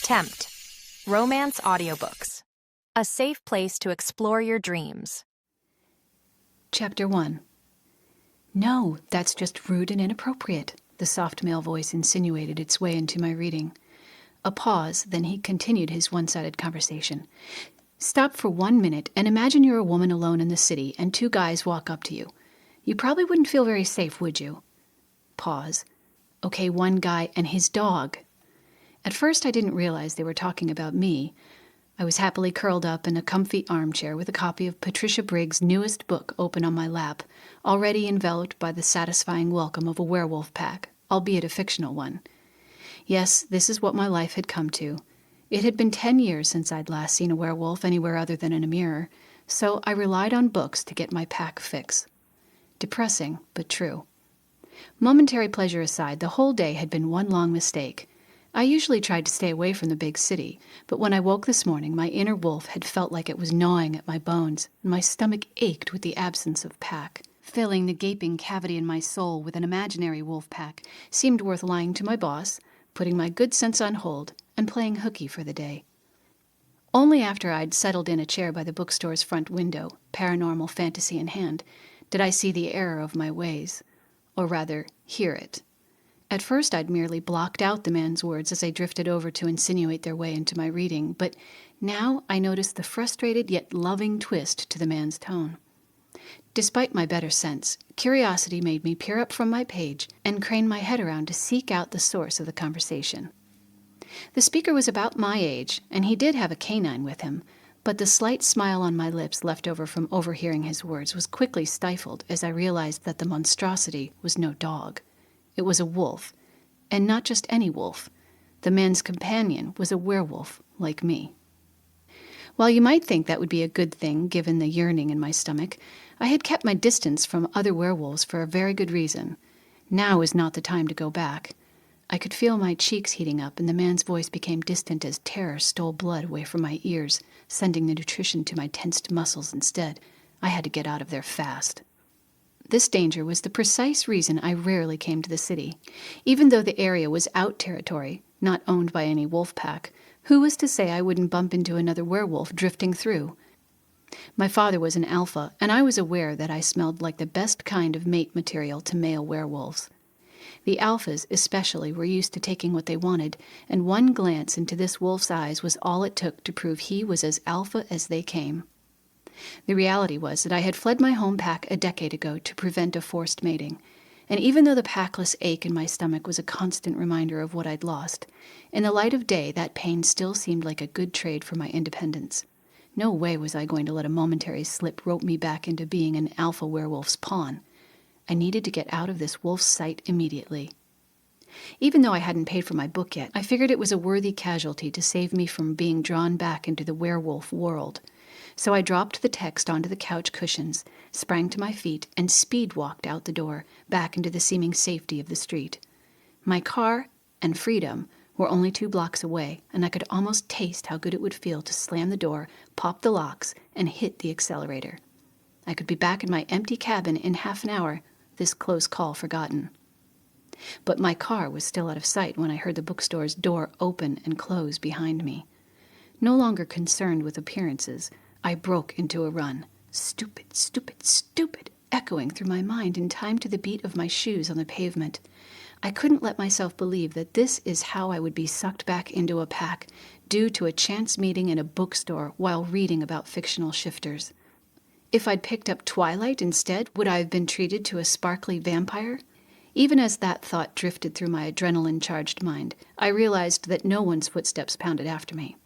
Tempt. Romance audiobooks. A safe place to explore your dreams. Chapter 1. "No, that's just rude and inappropriate," the soft male voice insinuated its way into my reading. A pause, then he continued his one-sided conversation. "Stop for 1 minute and imagine you're a woman alone in the city and 2 guys walk up to you. You probably wouldn't feel very safe, would you?" Pause. "Okay, 1 guy and his dog." At first I didn't realize they were talking about me. I was happily curled up in a comfy armchair with a copy of Patricia Briggs' newest book open on my lap, already enveloped by the satisfying welcome of a werewolf pack, albeit a fictional one. Yes, this is what my life had come to. It had been 10 years since I'd last seen a werewolf anywhere other than in a mirror, so I relied on books to get my pack fix. Depressing, but true. Momentary pleasure aside, the whole day had been one long mistake. I usually tried to stay away from the big city, but when I woke this morning, my inner wolf had felt like it was gnawing at my bones, and my stomach ached with the absence of pack. Filling the gaping cavity in my soul with an imaginary wolf pack seemed worth lying to my boss, putting my good sense on hold, and playing hooky for the day. Only after I'd settled in a chair by the bookstore's front window, paranormal fantasy in hand, did I see the error of my ways, or rather, hear it. At first I'd merely blocked out the man's words as I drifted over to insinuate their way into my reading, but now I noticed the frustrated yet loving twist to the man's tone. Despite my better sense, curiosity made me peer up from my page and crane my head around to seek out the source of the conversation. The speaker was about my age, and he did have a canine with him, but the slight smile on my lips left over from overhearing his words was quickly stifled as I realized that the monstrosity was no dog. It was a wolf, and not just any wolf. The man's companion was a werewolf like me. While you might think that would be a good thing given the yearning in my stomach, I had kept my distance from other werewolves for a very good reason. Now is not the time to go back. I could feel my cheeks heating up, and the man's voice became distant as terror stole blood away from my ears, sending the nutrition to my tensed muscles instead. I had to get out of there fast. This danger was the precise reason I rarely came to the city. Even though the area was out territory, not owned by any wolf pack, who was to say I wouldn't bump into another werewolf drifting through? My father was an alpha, and I was aware that I smelled like the best kind of mate material to male werewolves. The alphas, especially, were used to taking what they wanted, and one glance into this wolf's eyes was all it took to prove he was as alpha as they came. The reality was that I had fled my home pack a decade ago to prevent a forced mating, and even though the packless ache in my stomach was a constant reminder of what I'd lost, in the light of day that pain still seemed like a good trade for my independence. No way was I going to let a momentary slip rope me back into being an alpha werewolf's pawn. I needed to get out of this wolf's sight immediately. Even though I hadn't paid for my book yet, I figured it was a worthy casualty to save me from being drawn back into the werewolf world. So I dropped the text onto the couch cushions, sprang to my feet, and speed-walked out the door, back into the seeming safety of the street. My car and freedom were only 2 blocks away, and I could almost taste how good it would feel to slam the door, pop the locks, and hit the accelerator. I could be back in my empty cabin in half an hour, this close call forgotten. But my car was still out of sight when I heard the bookstore's door open and close behind me. No longer concerned with appearances, I broke into a run. Stupid, stupid, stupid, echoing through my mind in time to the beat of my shoes on the pavement. I couldn't let myself believe that this is how I would be sucked back into a pack, due to a chance meeting in a bookstore while reading about fictional shifters. If I'd picked up Twilight instead, would I have been treated to a sparkly vampire? Even as that thought drifted through my adrenaline-charged mind, I realized that no one's footsteps pounded after me.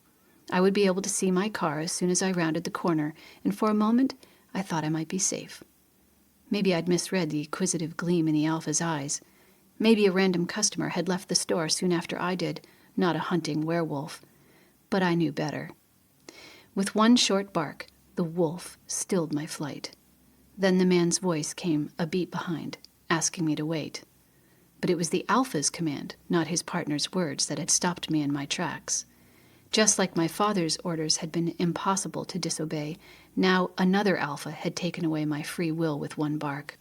I would be able to see my car as soon as I rounded the corner, and for a moment, I thought I might be safe. Maybe I'd misread the inquisitive gleam in the alpha's eyes. Maybe a random customer had left the store soon after I did, not a hunting werewolf. But I knew better. With one short bark, the wolf stilled my flight. Then the man's voice came a beat behind, asking me to wait. But it was the alpha's command, not his partner's words, that had stopped me in my tracks. Just like my father's orders had been impossible to disobey, now another alpha had taken away my free will with one bark.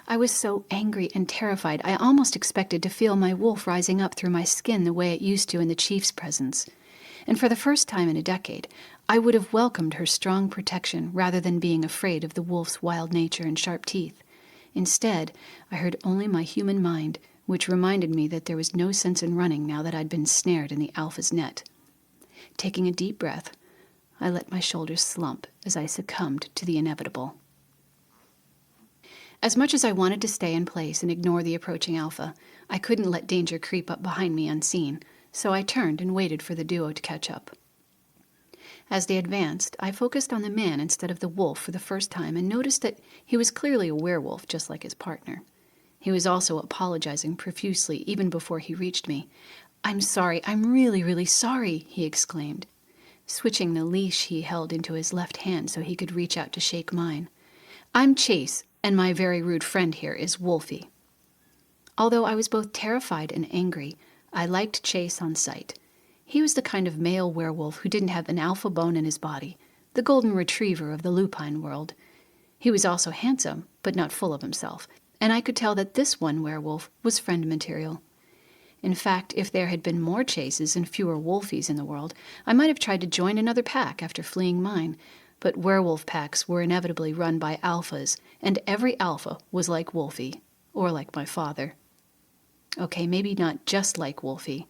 I was so angry and terrified, I almost expected to feel my wolf rising up through my skin the way it used to in the chief's presence. and for the first time in a decade, I would have welcomed her strong protection rather than being afraid of the wolf's wild nature and sharp teeth. Instead, I heard only my human mind, which reminded me that there was no sense in running now that I'd been snared in the alpha's net. Taking a deep breath, I let my shoulders slump as I succumbed to the inevitable. As much as I wanted to stay in place and ignore the approaching alpha, I couldn't let danger creep up behind me unseen, so I turned and waited for the duo to catch up. As they advanced, I focused on the man instead of the wolf for the first time and noticed that he was clearly a werewolf, just like his partner. He was also apologizing profusely even before he reached me. "I'm sorry, I'm really, really sorry," he exclaimed, switching the leash he held into his left hand so he could reach out to shake mine. "I'm Chase, and my very rude friend here is Wolfie." Although I was both terrified and angry, I liked Chase on sight. He was the kind of male werewolf who didn't have an alpha bone in his body, the golden retriever of the lupine world. He was also handsome, but not full of himself, and I could tell that this one werewolf was friend material. In fact, if there had been more Chases and fewer Wolfies in the world, I might have tried to join another pack after fleeing mine, but werewolf packs were inevitably run by alphas, and every alpha was like Wolfie, or like my father. Okay, maybe not just like Wolfie.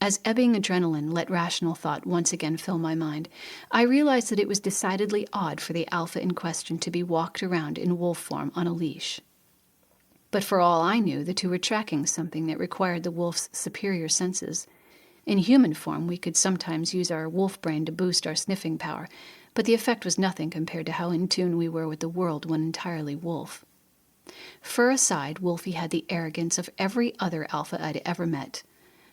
As ebbing adrenaline let rational thought once again fill my mind, I realized that it was decidedly odd for the alpha in question to be walked around in wolf form on a leash. But for all I knew, the two were tracking something that required the wolf's superior senses. In human form, we could sometimes use our wolf brain to boost our sniffing power, but the effect was nothing compared to how in tune we were with the world when entirely wolf. Fur aside, Wolfie had the arrogance of every other alpha I'd ever met.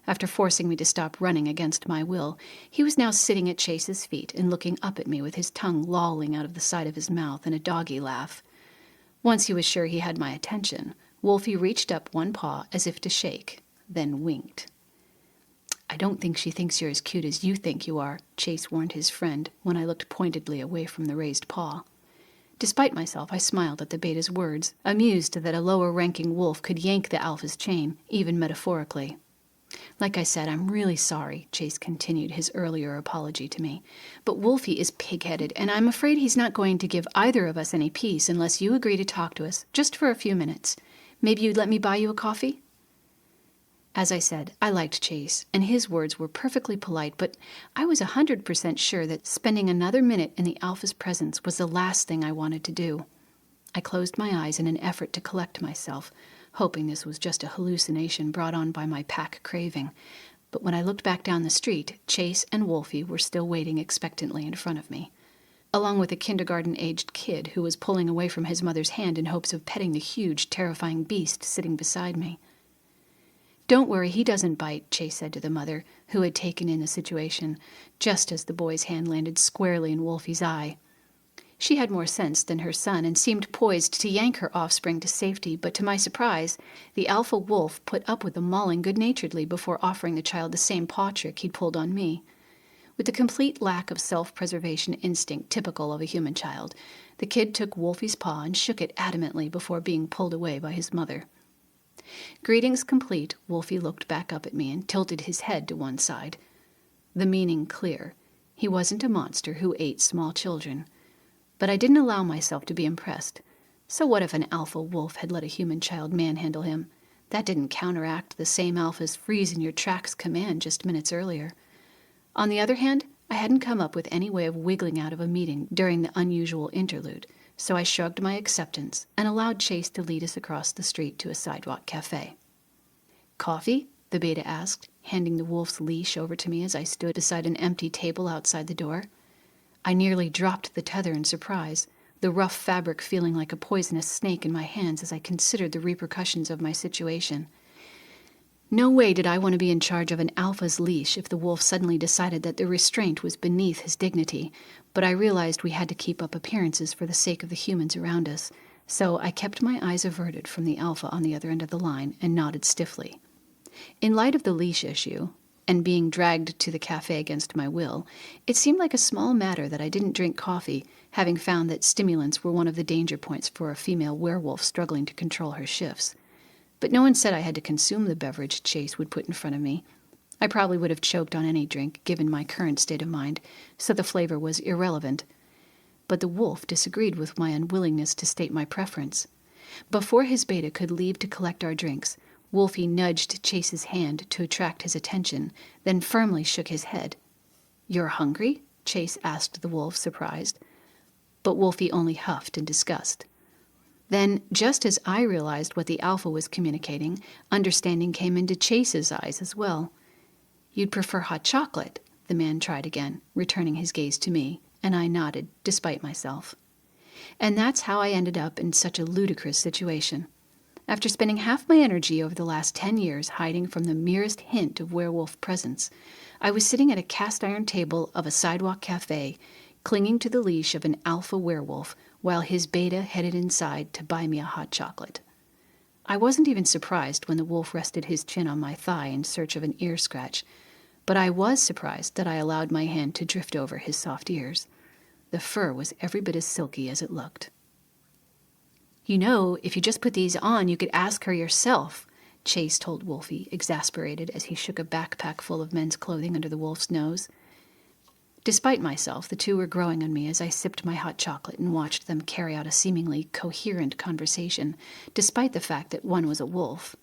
After forcing me to stop running against my will, he was now sitting at Chase's feet and looking up at me with his tongue lolling out of the side of his mouth in a doggy laugh. Once he was sure he had my attention, Wolfie reached up one paw as if to shake, then winked. "I don't think she thinks you're as cute as you think you are," Chase warned his friend when I looked pointedly away from the raised paw. Despite myself, I smiled at the beta's words, amused that a lower-ranking wolf could yank the alpha's chain, even metaphorically. "Like I said, I'm really sorry," Chase continued his earlier apology to me. "But Wolfie is pig-headed, and I'm afraid he's not going to give either of us any peace unless you agree to talk to us, just for a few minutes. Maybe you'd let me buy you a coffee?" As I said, I liked Chase, and his words were perfectly polite, but I was 100% sure that spending another minute in the alpha's presence was the last thing I wanted to do. I closed my eyes in an effort to collect myself, hoping this was just a hallucination brought on by my pack craving. But when I looked back down the street, Chase and Wolfie were still waiting expectantly in front of me, along with a kindergarten-aged kid who was pulling away from his mother's hand in hopes of petting the huge, terrifying beast sitting beside me. "Don't worry, he doesn't bite," Chase said to the mother, who had taken in the situation, just as the boy's hand landed squarely in Wolfie's eye. She had more sense than her son and seemed poised to yank her offspring to safety, but to my surprise, the alpha wolf put up with the mauling good-naturedly before offering the child the same paw trick he'd pulled on me. With the complete lack of self-preservation instinct typical of a human child, the kid took Wolfie's paw and shook it adamantly before being pulled away by his mother. Greetings complete, Wolfie looked back up at me and tilted his head to one side. The meaning clear. He wasn't a monster who ate small children. But I didn't allow myself to be impressed. So what if an alpha wolf had let a human child manhandle him? That didn't counteract the same alpha's freeze-in-your-tracks command just minutes earlier. On the other hand, I hadn't come up with any way of wiggling out of a meeting during the unusual interlude, so I shrugged my acceptance and allowed Chase to lead us across the street to a sidewalk cafe. "Coffee?" the beta asked, handing the wolf's leash over to me as I stood beside an empty table outside the door. I nearly dropped the tether in surprise, the rough fabric feeling like a poisonous snake in my hands as I considered the repercussions of my situation. No way did I want to be in charge of an alpha's leash if the wolf suddenly decided that the restraint was beneath his dignity, but I realized we had to keep up appearances for the sake of the humans around us, so I kept my eyes averted from the alpha on the other end of the line and nodded stiffly. In light of the leash issue, and being dragged to the cafe against my will, it seemed like a small matter that I didn't drink coffee, having found that stimulants were one of the danger points for a female werewolf struggling to control her shifts. But no one said I had to consume the beverage Chase would put in front of me. I probably would have choked on any drink, given my current state of mind, so the flavor was irrelevant. But the wolf disagreed with my unwillingness to state my preference. Before his beta could leave to collect our drinks, Wolfie nudged Chase's hand to attract his attention, then firmly shook his head. "You're hungry?" Chase asked the wolf, surprised. But Wolfie only huffed in disgust. Then, just as I realized what the alpha was communicating, understanding came into Chase's eyes as well. "You'd prefer hot chocolate," the man tried again, returning his gaze to me, and I nodded, despite myself. And that's how I ended up in such a ludicrous situation. After spending half my energy over the last 10 years hiding from the merest hint of werewolf presence, I was sitting at a cast-iron table of a sidewalk cafe, clinging to the leash of an alpha werewolf while his beta headed inside to buy me a hot chocolate. I wasn't even surprised when the wolf rested his chin on my thigh in search of an ear scratch, but I was surprised that I allowed my hand to drift over his soft ears. The fur was every bit as silky as it looked. "You know, if you just put these on, you could ask her yourself," Chase told Wolfie, exasperated as he shook a backpack full of men's clothing under the wolf's nose. Despite myself, the two were growing on me as I sipped my hot chocolate and watched them carry out a seemingly coherent conversation, despite the fact that one was a wolf.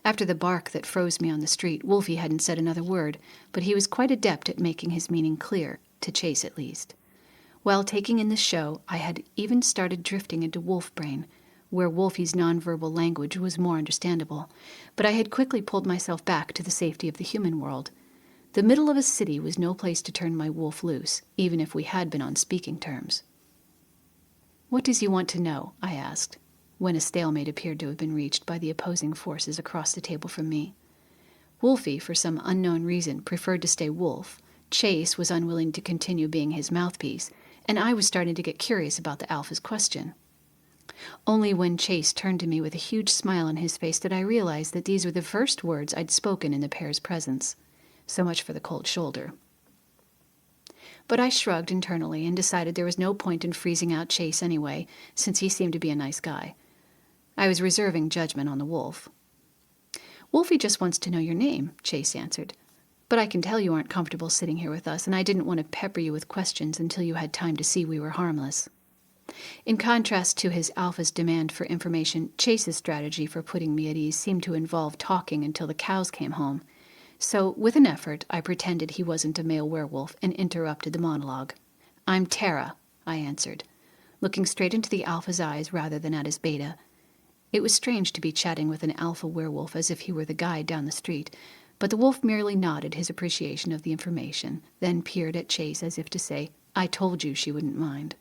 After the bark that froze me on the street, Wolfie hadn't said another word, but he was quite adept at making his meaning clear, to Chase at least. While taking in the show, I had even started drifting into wolf brain, where Wolfie's nonverbal language was more understandable, but I had quickly pulled myself back to the safety of the human world. The middle of a city was no place to turn my wolf loose, even if we had been on speaking terms. "What does he want to know?" I asked, when a stalemate appeared to have been reached by the opposing forces across the table from me. Wolfie, for some unknown reason, preferred to stay wolf. Chase was unwilling to continue being his mouthpiece, and I was starting to get curious about the alpha's question. Only when Chase turned to me with a huge smile on his face did I realize that these were the first words I'd spoken in the pair's presence. So much for the cold shoulder. But I shrugged internally and decided there was no point in freezing out Chase anyway, since he seemed to be a nice guy. I was reserving judgment on the wolf. "Wolfie just wants to know your name," Chase answered. "But I can tell you aren't comfortable sitting here with us, and I didn't want to pepper you with questions until you had time to see we were harmless." In contrast to his alpha's demand for information, Chase's strategy for putting me at ease seemed to involve talking until the cows came home. So, with an effort, I pretended he wasn't a male werewolf and interrupted the monologue. "I'm Terra," I answered, looking straight into the alpha's eyes rather than at his beta. It was strange to be chatting with an alpha werewolf as if he were the guide down the street, but the wolf merely nodded his appreciation of the information, then peered at Chase as if to say, "I told you she wouldn't mind."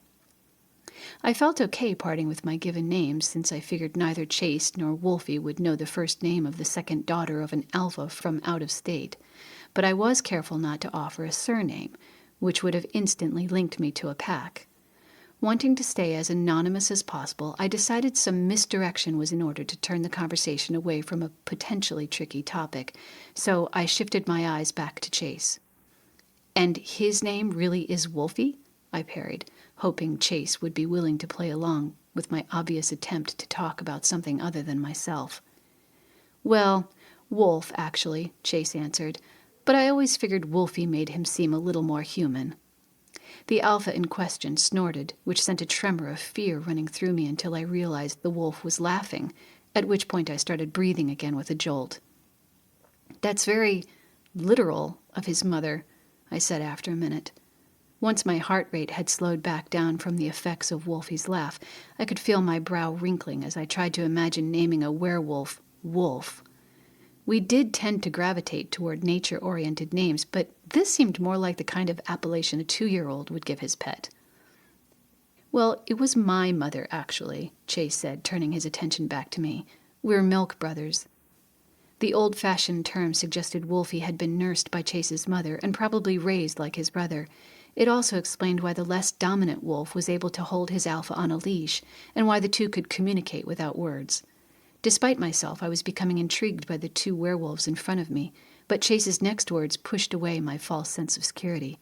I felt okay parting with my given names, since I figured neither Chase nor Wolfie would know the first name of the second daughter of an alpha from out of state, but I was careful not to offer a surname, which would have instantly linked me to a pack. Wanting to stay as anonymous as possible, I decided some misdirection was in order to turn the conversation away from a potentially tricky topic, so I shifted my eyes back to Chase. "And his name really is Wolfie?" I parried, hoping Chase would be willing to play along with my obvious attempt to talk about something other than myself. "Well, Wolf, actually," Chase answered, "but I always figured Wolfie made him seem a little more human." The alpha in question snorted, which sent a tremor of fear running through me until I realized the wolf was laughing, at which point I started breathing again with a jolt. "That's very literal of his mother," I said after a minute. Once my heart rate had slowed back down from the effects of Wolfie's laugh, I could feel my brow wrinkling as I tried to imagine naming a werewolf Wolf. We did tend to gravitate toward nature-oriented names, but this seemed more like the kind of appellation a 2-year-old would give his pet. "Well, it was my mother, actually," Chase said, turning his attention back to me. "We're milk brothers." The old-fashioned term suggested Wolfie had been nursed by Chase's mother and probably raised like his brother. It also explained why the less dominant wolf was able to hold his alpha on a leash, and why the two could communicate without words. Despite myself, I was becoming intrigued by the two werewolves in front of me, but Chase's next words pushed away my false sense of security.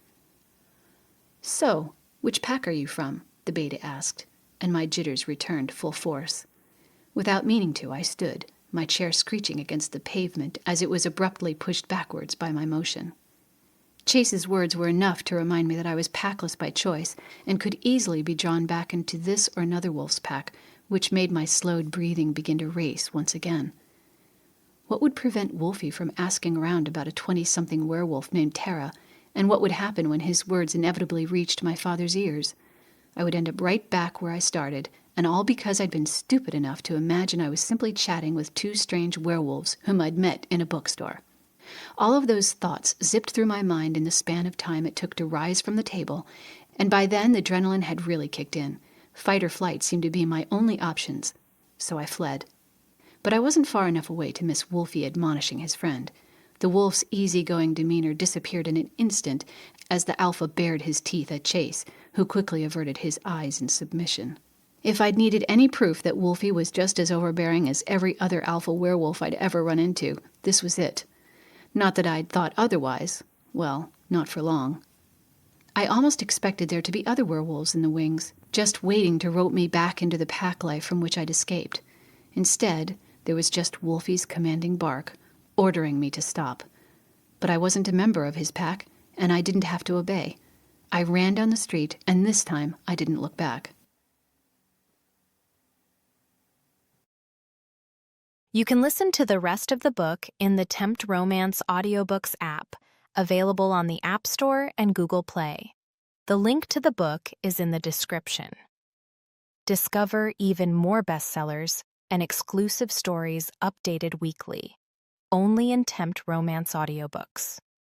"So, which pack are you from?" the beta asked, and my jitters returned full force. Without meaning to, I stood, my chair screeching against the pavement as it was abruptly pushed backwards by my motion. Chase's words were enough to remind me that I was packless by choice and could easily be drawn back into this or another wolf's pack, which made my slowed breathing begin to race once again. What would prevent Wolfie from asking around about a 20-something werewolf named Terra, and what would happen when his words inevitably reached my father's ears? I would end up right back where I started, and all because I'd been stupid enough to imagine I was simply chatting with two strange werewolves whom I'd met in a bookstore. All of those thoughts zipped through my mind in the span of time it took to rise from the table, and by then the adrenaline had really kicked in. Fight or flight seemed to be my only options, so I fled. But I wasn't far enough away to miss Wolfie admonishing his friend. The wolf's easygoing demeanor disappeared in an instant as the alpha bared his teeth at Chase, who quickly averted his eyes in submission. If I'd needed any proof that Wolfie was just as overbearing as every other alpha werewolf I'd ever run into, this was it. Not that I'd thought otherwise. Well, not for long. I almost expected there to be other werewolves in the wings, just waiting to rope me back into the pack life from which I'd escaped. Instead, there was just Wolfie's commanding bark, ordering me to stop. But I wasn't a member of his pack, and I didn't have to obey. I ran down the street, and this time I didn't look back. You can listen to the rest of the book in the Tempt Romance audiobooks app, available on the App Store and Google Play. The link to the book is in the description. Discover even more bestsellers and exclusive stories updated weekly, only in Tempt Romance audiobooks.